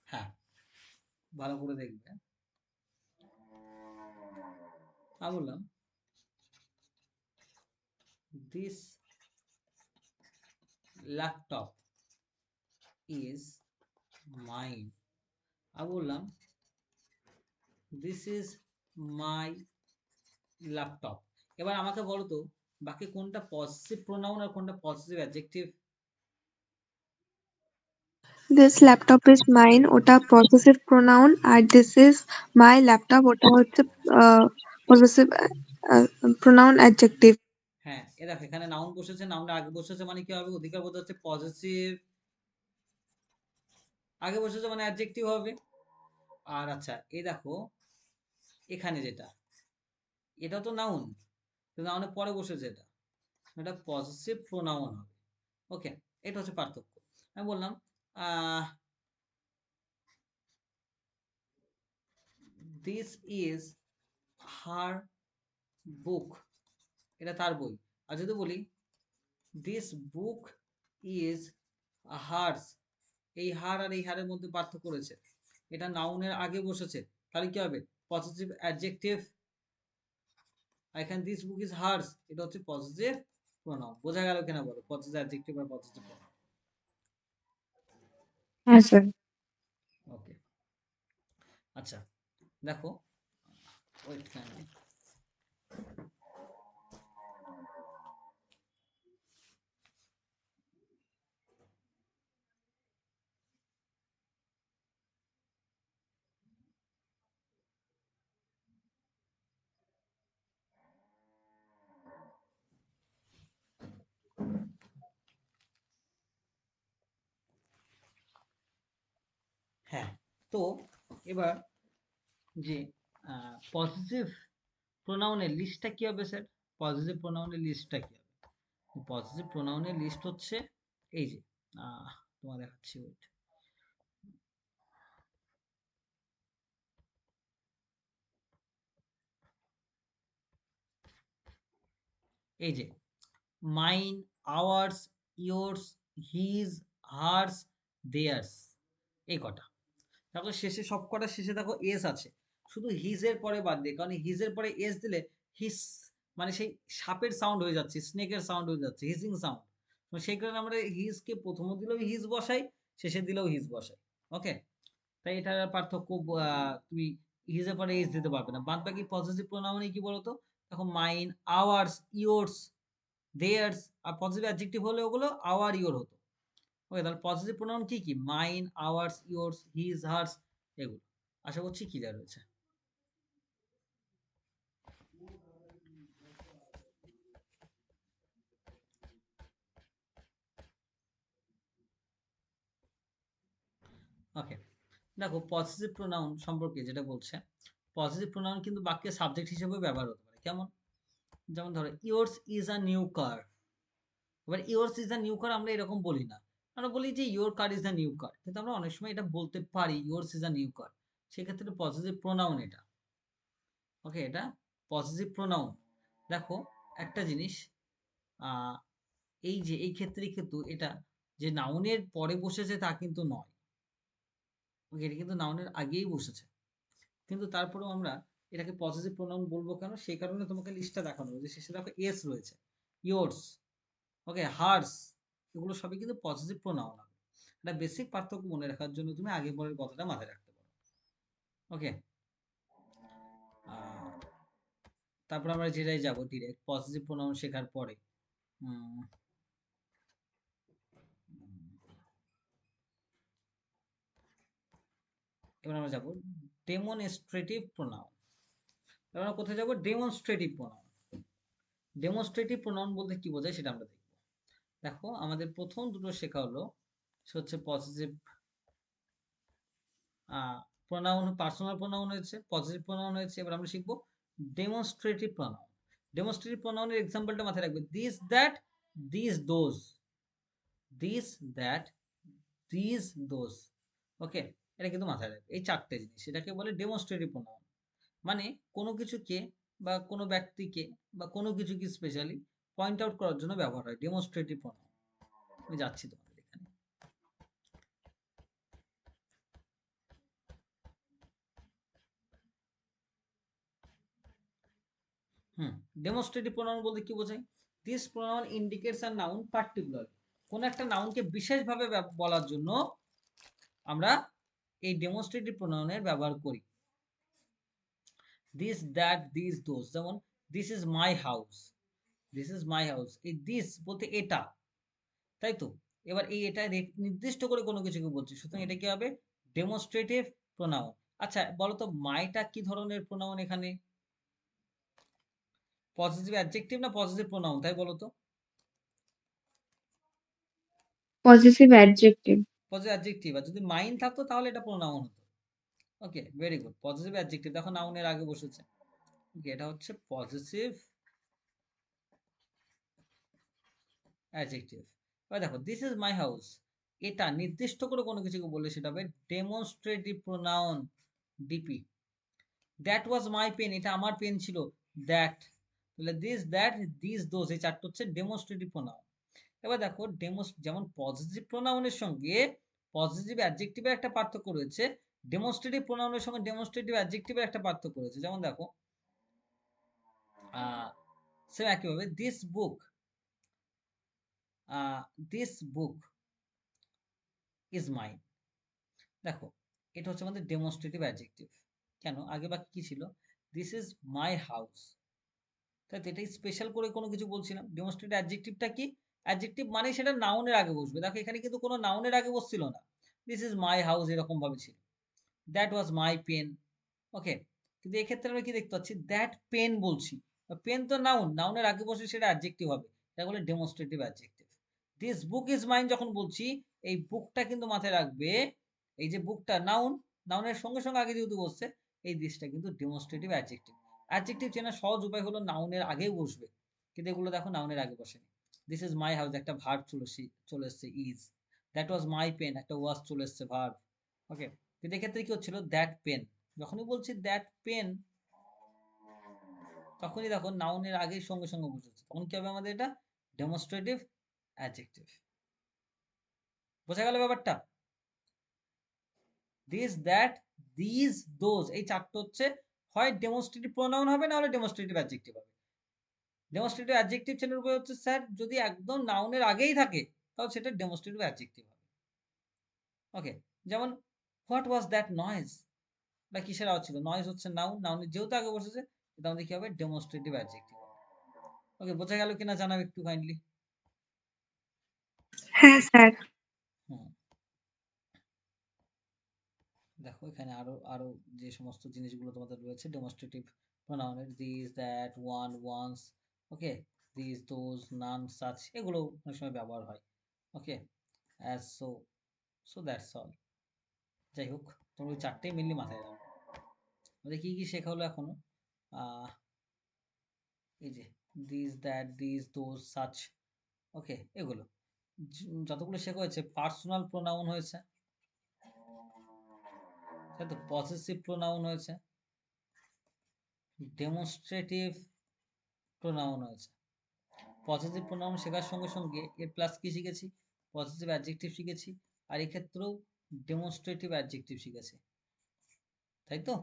হ্যাঁ, ভালো করে দেখবে। আমি বললাম দিস ল্যাপটপ ইজ মাইন। আমি বললাম দিস ইজ মাই ল্যাপটপ। এবার আমাকে বলো তো বাকি কোনটা পজিটিভ প্রোনাউন আর কোনটা positive adjective? This laptop is mine, ওটা পসেসিভ প্রোনাউন। আর দিস ইজ মাই ল্যাপটপ, ওটা হচ্ছে পসেসিভ প্রোনাউন অ্যাডজেক্টিভ। হ্যাঁ, এ দেখো এখানে নাউন বসেছে, নাউনের আগে বসেছে মানে কি হবে? অধিকার বোঝা হচ্ছে পজিটিভ, আগে বসেছে মানে অ্যাডজেক্টিভ হবে। আর আচ্ছা এই দেখো এখানে যেটা, এটা তো নাউন, নাউনের পরে বসেছে, এটা এটা পজিটিভ প্রোনাউন হবে। ওকে, এটা হচ্ছে পার্থক্য। আমি বললাম দিস ইজ হার বুক, এটা তার বই। আর যদি বলি দিস বুক ইজ হার্স, এই হার আর এই হারের মধ্যে পার্থক্য রয়েছে, এটা নাউনের আগে বসেছে, তাহলে কি হবে? Positive adjective. আর এখানে দিস বুক ইজ হার্স, এটা হচ্ছে পজিটিভ প্রোনাউন। বোঝা গেল কিনা বলো, পজিটিভ অ্যাডজেক্টিভ আর পজিটিভ প্রোনাউন। হ্যাঁ স্যার। ওকে, আচ্ছা দেখো, ওয়েট কাইন্ডলি। হ্যাঁ, তো এবার যে পজিটিভ প্রোনাউনের লিস্টটা কি হবে স্যার? পজিটিভ প্রোনাউনের লিস্টটা কি হবে? পজিটিভ প্রোনাউনের লিস্ট হচ্ছে এই যে তোমার দেখাচ্ছি, ওয়েট। এই যে mine, ours, yours, his, hers, theirs, এই কটা। তারপর শেষে সব কটা শেষে দেখো এস আছে, শুধু হিজের পরে বাদ দিয়ে, কারণ হিজের পরে এস দিলে হিস মানে সেই সাপের সাউন্ড হয়ে যাচ্ছে, স্নেকের সাউন্ড হয়ে যাচ্ছে, হিজিং সাউন্ড। সেই কারণে আমরা হিজকে প্রথমে দিলেও হিজ বসাই, শেষে দিলেও হিজ বসাই। ওকে, তাই এটার পার্থক্য তুমি হিজের পরে এস দিতে পারবে না। বাদ বাকি পজিটিভ প্রোনাউনে কি বলতো, দেখো মাইন, আওয়ার্স, ইয়োর্স, দেয়ার্স, আর পজিটিভ অ্যাডজেক্টিভ হলে ওগুলো আওয়ার, ইয়োর হতো। ওকে, তাহলে পজিটিভ প্রোনাউন কি কি? Mine, ours, yours, his, hers, এগুলো। আশা করছি ক্লিয়ার হয়েছে। ওকে, দেখো পজিটিভ প্রোনাউন সম্পর্কে যেটা বলছে, পজিটিভ প্রোনাউন কিন্তু বাক্যে সাবজেক্ট হিসেবে ব্যবহার হতে পারে। কেমন? যেমন ধরো yours is a new car. এবার yours is a new car আমরা এরকম বলি না, আমরা বলি যে your car is a new car, কিন্তু আমরা অনেক সময় এটা বলতে পারি yours is a new car, সেক্ষেত্রে পজিটিভ প্রোনাউন এটা। ওকে, এটা পজিটিভ প্রোনাউন। দেখো একটা জিনিস, এই যে এই ক্ষেত্রে কিন্তু এটা যে নাউনের পরে বসেছে তা কিন্তু নয়। ওকে, এটা কিন্তু নাউনের আগেই বসেছে, কিন্তু তারপরেও আমরা এটাকে পজিটিভ প্রোনাউন বলবো কেন, সেই কারণে তোমাকে লিস্টটা দেখানো হয়েছে। শেষে দেখো এস রয়েছে, ইয়োর্স, ওকে, হার্স, এগুলো সবই কিন্তু পজিটিভ প্রোনাউন হবে। এটা বেসিক পার্থক্য মনে রাখার জন্য তুমি আগে পরের কথাটা মাথায় রাখতে পারো। ওকে, তারপর আমরা যেটাই যাব ডিরেক্ট পজিটিভ প্রোনাউন শেখার পরে। এবার আমরা যাব ডেমনস্ট্রেটিভ প্রোনাউন। এবার আমরা কোথায় যাব? Demonstrative pronoun. ডেমনস্ট্রেটিভ প্রোনাউন বলতে কি বোঝায় সেটা আমরা দেখব। দেখো আমাদের প্রথম দুটো শেখা হলো, সে হচ্ছে পজিটিভ প্রোনাউন, পার্সোনাল প্রোনাউন হয়েছে, পজিটিভ প্রোনাউন হয়েছে। এবার আমরা শিখবো ডেমনস্ট্রেটিভ প্রোনাউন। ডেমনস্ট্রেটিভ প্রোনাউনের এক্সাম্পলটা মাথায় রাখবে, this, that, this, those, this, that, this, those. Okay, এটা কিন্তু মাথায় রাখবে, এই চারটে জিনিস, সেটাকে বলে ডেমনস্ট্রেটিভ প্রোনাউন। মানে কোনো কিছুকে বা কোনো ব্যক্তিকে বা কোনো কিছুকে স্পেশালি পয়েন্ট আউট করার জন্য ব্যবহার হয় ডেমনস্ট্রেটিভ প্রোনাউন। আমি যাচ্ছি তোমাদের এখানে। ডেমনস্ট্রেটিভ প্রোনাউন বলতে কি বোঝায়? This pronoun indicates a noun particular. কোন একটা নাউনকে বিশেষভাবে বলার জন্য আমরা এই ডেমনস্ট্রেটিভ প্রোনাউনের ব্যবহার করি। This, that, this, those. যেমন this is my house, this is my house, এই দিস বলতে এটা, তাই তো? এবার এই এটা নির্দিষ্ট করে কোনো কিছুকে বলছি, সুতরাং এটা কি হবে? Demonstrative pronoun. আচ্ছা বলো তো, মাইটা কি ধরনের প্রোনাউন এখানে? পজিটিভ অ্যাডজেক্টিভ না পজিটিভ প্রোনাউন, তাই বলো তো? Positive adjective. Positive adjective. আর যদি মাইন থাকতো তাহলে এটা প্রোনাউন হতো। Okay, very good, positive adjective, দেখো নাউনের আগে বসেছে। ওকে, এটা হচ্ছে পজিটিভ অ্যাডজেক্টিভ। এবার দেখো দিস ইজ মাই হাউস, এটা নির্দিষ্ট করে কোনো কিছুকে বললে সেটা হবে demonstrative pronoun, DP. That was my pen, এটা আমার পেন ছিল, দ্যাট। তাহলে দিস, দ্যাট, দিস, দোজ, এই চারটে হচ্ছে ডেমনস্ট্রেটিভ প্রোনাউন। এবার দেখো যেমন পজিটিভ প্রোনাউনের সঙ্গে পজিটিভ অ্যাডজেক্টিভের একটা পার্থক্য রয়েছে, ডেমনস্ট্রেটিভ প্রোনাউনের সঙ্গে ডেমনস্ট্রেটিভ অ্যাডজেক্টিভের একটা পার্থক্য রয়েছে। যেমন দেখো সে একইভাবে this book, this book is mine. দেখো এটা হচ্ছে আমাদের ডেমনস্ট্রেটিভ অ্যাডজেক্টিভ। কেন? আগে বাকি কি ছিল? দিস ইজ মাই হাউস, তাই তো? এটাই স্পেশাল করে কোনো কিছু বলছিলাম। ডেমনস্ট্রেটিভ অ্যাডজেক্টিভটা কি? অ্যাডজেক্টিভ মানে সেটা নাউনের আগে বসবে। দেখো এখানে কিন্তু কোনো নাউনের আগে বসছিল না, দিস ইজ মাই হাউস এরকম ভাবে ছিল, দ্যাট ওয়াজ মাই পেন। ওকে, কিন্তু এক্ষেত্রে আমরা কি দেখতে পাচ্ছি? দ্যাট পেন বলছি, পেন তো নাউন, নাউনের আগে বসে সেটা অ্যাডজেক্টিভ হবে, এটা বলে demonstrative adjective. This book is mine যখন বলছি, এই বুকটা কিন্তু মাথায় রাখবে, এই যে বুকটা নাউন, নাউনের সঙ্গে সঙ্গে আগে যেহেতু বসছে, এই দিসটা কিন্তু ডেমনস্ট্রেটিভ অ্যাডজেক্টিভ। অ্যাডজেক্টিভ চেনার সহজ উপায় হলো নাউনের আগেই বসবে, কিন্তু এগুলো দেখো নাউনের আগে বসেনি। দিস ইজ মাই হাউস, একটা ভার্ব চলে এসছে is. That was my pen, একটা ওয়াজ চলে এসছে ভার্ব। ওকে, কিন্তু এক্ষেত্রে কি হচ্ছিল, দ্যাট পেন। যখনই বলছি দ্যাট পেন, তখনই দেখো নাউনের আগেই সঙ্গে সঙ্গে বসেছে, তখন কি হবে আমাদের, এটা ডেমনস্ট্রেটিভ অ্যাডজেক্টিভ। বোঝা গেল ব্যাপারটা? দিস, দ্যাট, দিস, দোজ, এই চারটে হচ্ছে হয় ডেমনস্ট্রেটিভ প্রোনাউন হবে, না হলে ডেমনস্ট্রেটিভ অ্যাডজেক্টিভ হবে। ডেমনস্ট্রেটিভ অ্যাডজেক্টিভ চেনার উপায় হচ্ছে স্যার, যদি একদম নাউনের আগেই থাকে তাহলে সেটা ডেমনস্ট্রেটিভ অ্যাডজেক্টিভ হবে। ওকে, যেমন হোয়াট ওয়াজ দ্যাট নয়েজ, বা কিসের আওয়াজ ছিল, নয়েজ হচ্ছে নাউন, নাউনের যেহেতু আগে বসেছে এটা আমাদের কি হবে, ডেমনস্ট্রেটিভ অ্যাডজেক্টিভ হবে। ওকে, বোঝা গেল কিনা জানাও একটু কাইন্ডলি। হ্যাঁ স্যার। হুম, দেখো এখানে আরো আরো যে সমস্ত জিনিসগুলো তোমাদের রয়েছে ডেমনস্ট্রেটিভ প্রোনাউনের, this, that, one, ones, okay, this, those, none, such, এগুলো অনেক সময় ব্যবহার হয়। Okay, as, so, so that's all. যাই হোক, তোমরা ওই চারটেই মেনলি মাথায় রাখো। আমাদের কি কি শেখা হলো এখনো, এই যে this, that, this, those, such, okay, এগুলো যতগুলো শেখা হয়েছে, পার্সোনাল প্রোনাউন হয়েছে, তাই তো, পসেসিভ প্রোনাউন হয়েছে, ডেমনস্ট্রেটিভ প্রোনাউন হয়েছে। পজিটিভ প্রোনাউন শেখার সঙ্গে সঙ্গে এর প্লাস কি শিখেছি, পজিটিভ অ্যাডজেক্টিভ শিখেছি, আর এক্ষেত্রেও ডেমনস্ট্রেটিভ অ্যাডজেক্টিভ শিখেছি, তাই তো?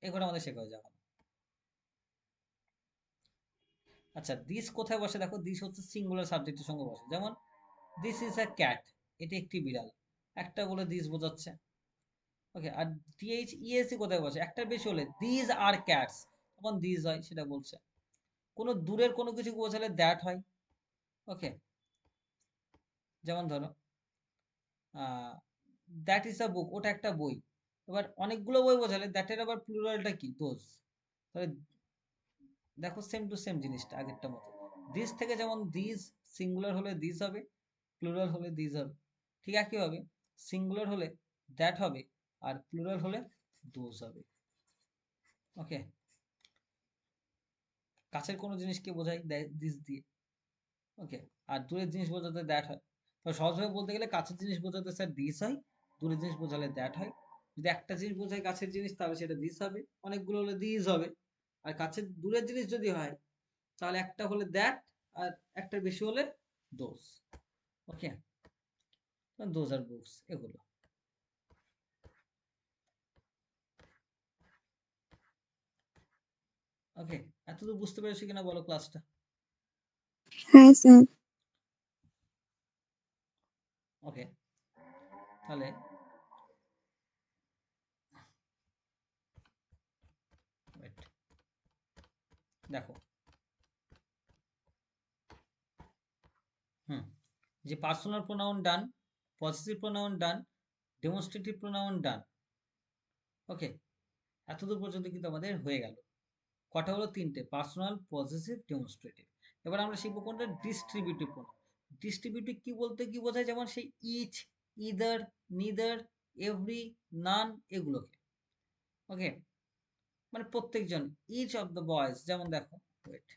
এগুলো আমাদের শেখা হয়ে যাবে। আচ্ছা, দিস কোথায় বসে দেখো, দিস হচ্ছে সিঙ্গুলার সাবজেক্টের সঙ্গে বসে, যেমন দিস ইজ আ ক্যাট, এটি একটি বিড়াল, একটা বলে দিস বোঝাচ্ছে। ওকে, আর টিএইচ ইএসি কোথায় বসে, একটার বেশি হলে দিস আর ক্যাটস, তখন দিস হয়, সেটা বলছে। কোনো দূরের কোনো কিছু বোঝালে দ্যাট হয়। ওকে, যেমন ধরো দ্যাট ইজ আ বুক, ওটা একটা বই। এবার অনেকগুলো বই বোঝালে দ্যাটের আবার প্লুরালটা কি, দোজ। তাহলে দেখো সেম টু সেম জিনিসটা আগেরটা মতো, দিস থেকে যেমন দিস, সিঙ্গুলার হলে দিস হবে, প্লুরাল হলে দিস হবে। ঠিক একইভাবে সিঙ্গুলার হলে দ্যাট হবে, আর প্লুরাল হলে দোজ হবে। ওকে, কাছের কোনো জিনিসকে বোঝাই দিস দিয়ে। ওকে, আর দূরের জিনিস বোঝাতে দ্যাট হয়। তো সহজভাবে বলতে গেলে কাছের জিনিস বোঝাতে স্যার দিস হয়, দূরের জিনিস বোঝালে দ্যাট হয়। যদি একটা জিনিস বোঝায় কাছের জিনিস, তাহলে সেটা দিস হবে, অনেকগুলো হলে দিস হবে। আর কাছের দূরের জিনিস যদি হয়, তাহলে একটা হলে দ্যাট, আর একটা বেশি হলে those. Okay, those are books, এগুলো। ওকে, এতদূর বুঝতে পেরেছি কিনা বলো ক্লাসটা? হ্যাঁ স্যার। ওকে, তাহলে wait, দেখো, হুম, যে পার্সোনাল প্রোনাউন ডান, পজিটিভ প্রোনাউন ডান, ডেমনস্ট্রেটিভ প্রোনাউন ডান। ওকে, এতদূর পর্যন্ত কিন্তু আমাদের হয়ে গেল। কটা হলো, তিনটে, পার্সোনাল, পজিটিভ, ডেমনস্ট্রেটিভ। এবার আমরা শিখবো কোনটা, ডিস্ট্রিবিউটিভ প্রোনাউন। ডিস্ট্রিবিউটিভ কি বলতে কি বোঝায়, যেমন সেই ইচ, ইদার, নিদার, এভরি, নান, এগুলোকে। ওকে, মানে প্রত্যেকজন, ইচ অফ দ্য বয়েজ, যেমন দেখো, wait,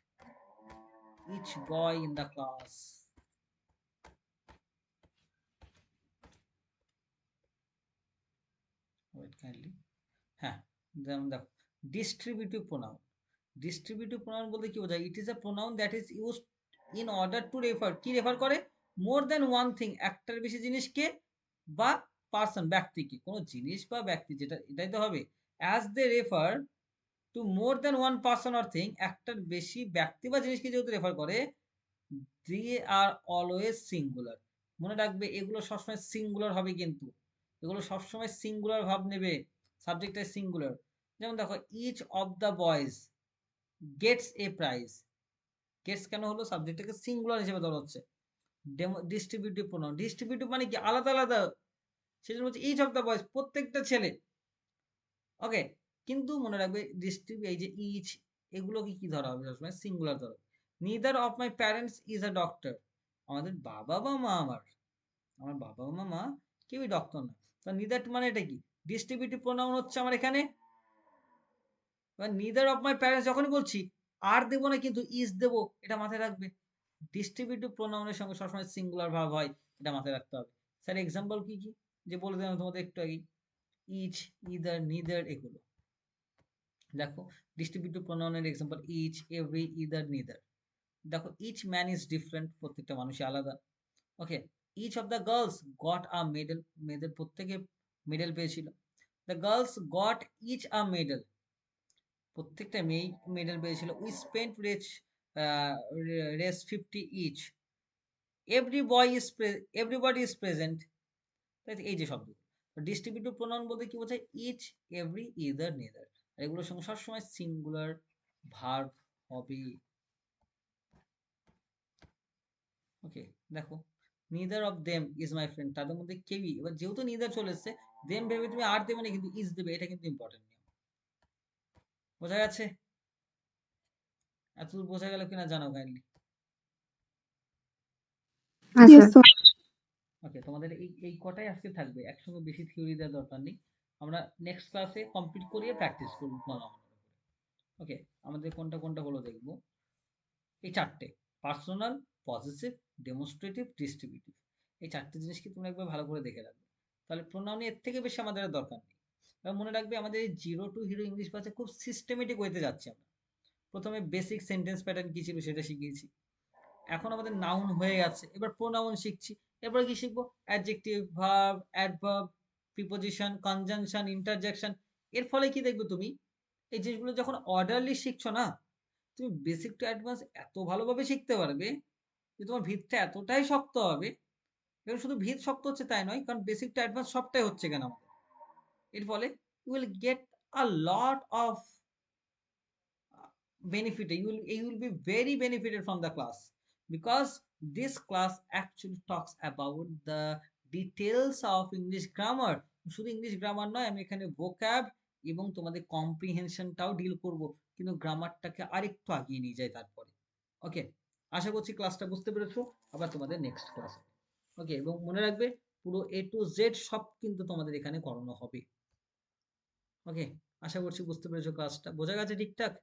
each boy in the class, wait kindly, হ্যাঁ, যেমন দেখো, ডিস্ট্রিবিউটিভ প্রোনাউন। ডিস্ট্রিবিউটিভ প্রোনাউন বলতে কি বোঝায়, it is a pronoun that is used in order to refer, কি রেফার করে, মোর দ্যান ওয়ান থিং, একটার বেশি জিনিসকে, বা পার্সন, ব্যক্তিকে, কোনো জিনিস বা ব্যক্তি, যেটা এটাই তো হবে, as they refer to more than one person or thing, একটার বেশি ব্যক্তি বা জিনিসকে যেহেতু রেফার করে, দে আর অলওয়েজ সিঙ্গুলার। মনে রাখবে এগুলো সবসময় সিঙ্গুলার হবে, কিন্তু এগুলো সবসময় সিঙ্গুলার ভাব নেবে, সাবজেক্টটা সিঙ্গুলার। যেমন দেখো, each of the boys gets a prize, gets কেন হলো, সাবজেক্টটাকে সিঙ্গুলার হিসেবে ধরা হচ্ছে। ডিস্ট্রিবিউটিভ প্রোনাউন, ডিস্ট্রিবিউটিভ মানে কি, আলাদা আলাদা, সেজন্য হচ্ছে ইচ অফ দ্য বয়েজ, প্রত্যেকটা ছেলে। ওকে, কিন্তু মনে রাখবে ডিস্ট্রিবিউ, এই যে ইচ, এগুলোকে কি ধরা হবে, সবসময় সিঙ্গুলার ধরা হবে। Neither of my parents is a doctor, আমাদের বাবা বা মা, আমার বাবা মা কেউই ডক্টর না। তো নিদার মানে এটা কি, ডিস্ট্রিবিউটিভ প্রোনাউন হচ্ছে আমার এখানে নিদার অফ মাই প্যারেন্টস যখনই বলছি আর দেবো না কিন্তু ইজ দেবো, এটা মাথায় রাখবে। ডিস্ট্রিবিউটিভ প্রোনাউনের সঙ্গে সবসময় সিঙ্গুলার ভার্ব হয়, এটা মাথায় রাখতে হবে। স্যার এক্সাম্পল কি কি যে বলে দিলাম তোমাদের একটু আগে, ইচ, ইদার, নিদার, এগুলো দেখো। ডিস্ট্রিবিউটিভ প্রোনাউনের example each, every, either, neither. দেখো ইচ ম্যান ইজ ডিফারেন্ট, প্রত্যেকটা মানুষই আলাদা। Okay, each of the girls got a medal, মেয়েদের প্রত্যেকে মেডেল পেয়েছিল। The girls got each a medal, প্রত্যেকটা মেয়ে মেডেল পেয়েছিল। উই স্পেন্ট রেস 50 ইচ। Everybody is present. এই যে শব্দ ডিস্ট্রিবিউটিভ প্রোনাউন বলতে কি বোঝায়, ইচ, এভরি, ইদার, নেদার। এগুলোর সঙ্গে সবসময় সিঙ্গুলার ভার্ব হবে। ওকে, দেখো neither of them is my friend, তাদের মধ্যে কেউই, এবার যেহেতু নিদার চলে এসছে দেম ভেবে তুমি আর দেবে না কিন্তু ইজ দেবে, এটা কিন্তু ইম্পর্টেন্ট নিয়ম। বোঝা গেছে? এতদূর বোঝা গেল কিনা জানাও কাইন্ডলি। Yes, sir. ওকে, তোমাদের এই কটাই আজকে থাকবে, একসঙ্গে বেশি থিওরি দেওয়ার দরকার নেই। আমরা নেক্সট ক্লাসে কমপ্লিট করিয়ে প্র্যাকটিস করবো প্রোনাউন। ওকে, আমাদের কোনটা কোনটা হলো দেখবো, এই চারটে, পার্সোনাল, পজিটিভ, ডেমনস্ট্রেটিভ, ডিস্ট্রিবিউটিভ। এই চারটে জিনিসকে তোমরা একবার ভালো করে দেখে রাখবে, তাহলে প্রোনাউনে এর থেকে বেশি আমাদের আর দরকার নেই। এবার মনে রাখবে আমাদের এই জিরো টু হিরো ইংলিশ ক্লাসে খুব সিস্টেমেটিক ওয়েতে যাচ্ছি আমরা। প্রথমে বেসিক সেন্টেন্স প্যাটার্ন কি ছিল সেটা শিখিয়েছি, এখন আমাদের নাউন হয়ে গেছে, এবার প্রোনাউন শিখছি। এরপর কি শিখবো, adjective, verb, adverb, preposition, conjunction, interjection. এর ফলে কি দেখবে তুমি, এই জিনিসগুলো যখন অর্ডারলি শিখছো না, তুমি বেসিক টু অ্যাডভান্স এত ভালোভাবে শিখতে পারবে যে তোমার ভিতটা এতটাই শক্ত হবে। এবং শুধু ভিত শক্ত হচ্ছে তাই নয়, কারণ বেসিক টু অ্যাডভান্স সবটাই হচ্ছে কেন আমাদের। এর ফলে you will get a lot of benefit, you will be very benefited from the class, because this class actually talks about the details of English grammar. শুধু ইংলিশ গ্রামার নয়, আমি এখানে vocab এবং তোমাদের কম্প্রিহেনশনটাও ডিল করব, কিন্তু গ্রামারটাকে আরেকটু আগিয়ে নিয়ে যাই তারপরে। ওকে, আশা করছি ক্লাসটা বুঝতে পেরেছো। আবার তোমাদের নেক্সট ক্লাস। ওকে, এবং মনে রাখবে পুরো A to Z সব কিন্তু তোমাদের এখানে করানো হবে। ওকে, আশা করছি বুঝতে পেরেছো ক্লাসটা, বোঝা গেছে ঠিকঠাক?